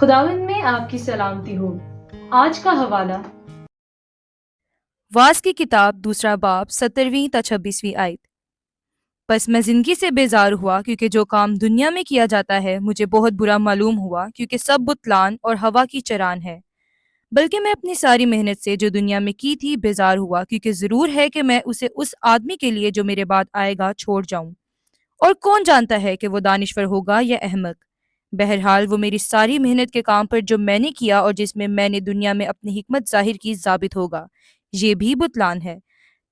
خداوند میں آپ کی سلامتی ہو۔ آج کا حوالہ واز کی کتاب دوسرا باب 17ویں تا 26ویں آیت۔ بس میں زندگی سے بیزار ہوا کیونکہ جو کام دنیا میں کیا جاتا ہے مجھے بہت برا معلوم ہوا، کیونکہ سب بتلان اور ہوا کی چران ہے۔ بلکہ میں اپنی ساری محنت سے جو دنیا میں کی تھی بیزار ہوا، کیونکہ ضرور ہے کہ میں اسے اس آدمی کے لیے جو میرے بعد آئے گا چھوڑ جاؤں، اور کون جانتا ہے کہ وہ دانشور ہوگا یا احمق۔ بہرحال وہ میری ساری محنت کے کام پر جو میں نے کیا اور جس میں نے دنیا میں اپنی حکمت ظاہر کی ثابت ہوگا، یہ بھی بتلان ہے۔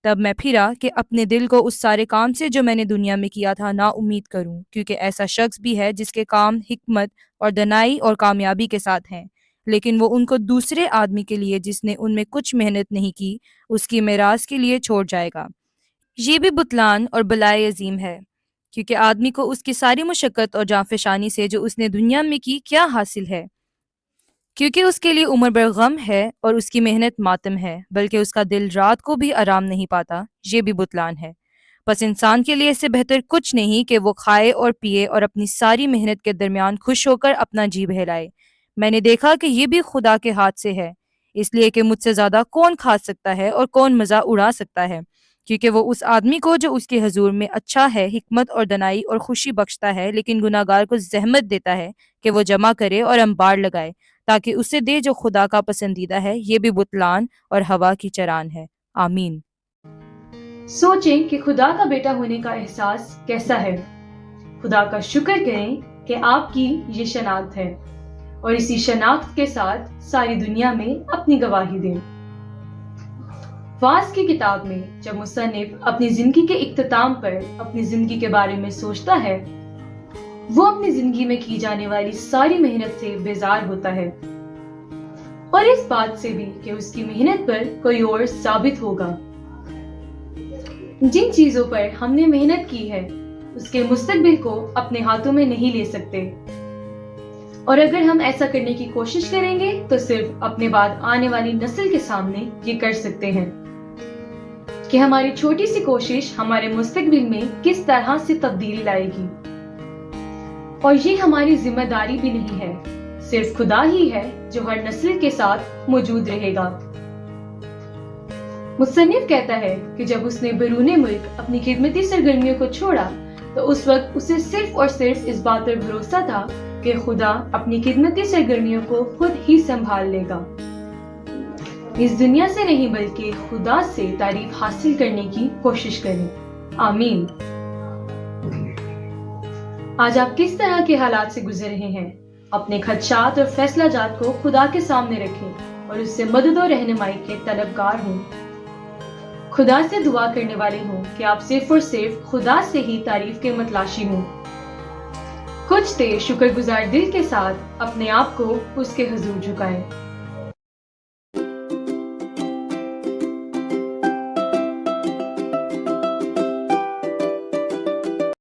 تب میں پھرا کہ اپنے دل کو اس سارے کام سے جو میں نے دنیا میں کیا تھا نا امید کروں، کیونکہ ایسا شخص بھی ہے جس کے کام حکمت اور دانائی اور کامیابی کے ساتھ ہیں، لیکن وہ ان کو دوسرے آدمی کے لیے جس نے ان میں کچھ محنت نہیں کی، اس کی میراث کے لیے چھوڑ جائے گا۔ یہ بھی بتلان اور بلائے عظیم ہے، کیونکہ آدمی کو اس کی ساری مشقت اور جانفشانی سے جو اس نے دنیا میں کی کیا حاصل ہے، کیونکہ اس کے لیے عمر بھر غم ہے اور اس کی محنت ماتم ہے، بلکہ اس کا دل رات کو بھی آرام نہیں پاتا۔ یہ بھی بتلان ہے۔ بس انسان کے لیے اس سے بہتر کچھ نہیں کہ وہ کھائے اور پیے اور اپنی ساری محنت کے درمیان خوش ہو کر اپنا جی بہلائے۔ میں نے دیکھا کہ یہ بھی خدا کے ہاتھ سے ہے، اس لیے کہ مجھ سے زیادہ کون کھا سکتا ہے اور کون مزہ اڑا سکتا ہے، کیونکہ وہ اس آدمی کو جو اس کے حضور میں اچھا ہے حکمت اور دنائی اور خوشی بخشتا ہے، لیکن گناہ گار کو زحمت دیتا ہے کہ وہ جمع کرے اور انبار لگائے تاکہ اسے دے جو خدا کا پسندیدہ ہے۔ یہ بھی بتلان اور ہوا کی چران ہے۔ آمین۔ سوچیں کہ خدا کا بیٹا ہونے کا احساس کیسا ہے۔ خدا کا شکر کریں کہ آپ کی یہ شناخت ہے، اور اسی شناخت کے ساتھ ساری دنیا میں اپنی گواہی دیں۔ واز کی کتاب میں جب مصنف اپنی زندگی کے اختتام پر اپنی زندگی کے بارے میں سوچتا ہے، وہ اپنی زندگی میں کی جانے والی ساری محنت سے بیزار ہوتا ہے، اور اس بات سے بھی کہ اس کی محنت پر کوئی اور ثابت ہوگا۔ جن چیزوں پر ہم نے محنت کی ہے اس کے مستقبل کو اپنے ہاتھوں میں نہیں لے سکتے، اور اگر ہم ایسا کرنے کی کوشش کریں گے تو صرف اپنے بعد آنے والی نسل کے سامنے یہ کر سکتے ہیں کہ ہماری چھوٹی سی کوشش ہمارے مستقبل میں کس طرح سے تبدیلی لائے گی۔ اور یہ ہماری ذمہ داری بھی نہیں ہے، صرف خدا ہی ہے جو ہر نسل کے ساتھ موجود رہے گا۔ مصنف کہتا ہے کہ جب اس نے بیرون ملک اپنی خدمتی سرگرمیوں کو چھوڑا تو اس وقت اسے صرف اور صرف اس بات پر بھروسہ تھا کہ خدا اپنی خدمتی سرگرمیوں کو خود ہی سنبھال لے گا۔ اس دنیا سے نہیں بلکہ خدا سے تعریف حاصل کرنے کی کوشش کریں۔ آمین۔ آج آپ کس طرح کے حالات سے گزر رہے ہیں؟ اپنے خدشات اور فیصلہ جات کو خدا کے سامنے رکھیں اور اس سے مدد و رہنمائی کے طلبگار ہوں۔ خدا سے دعا کرنے والے ہوں کہ آپ صرف اور صرف خدا سے ہی تعریف کے متلاشی ہوں۔ کچھ دیر شکر گزار دل کے ساتھ اپنے آپ کو اس کے حضور جھکائیں۔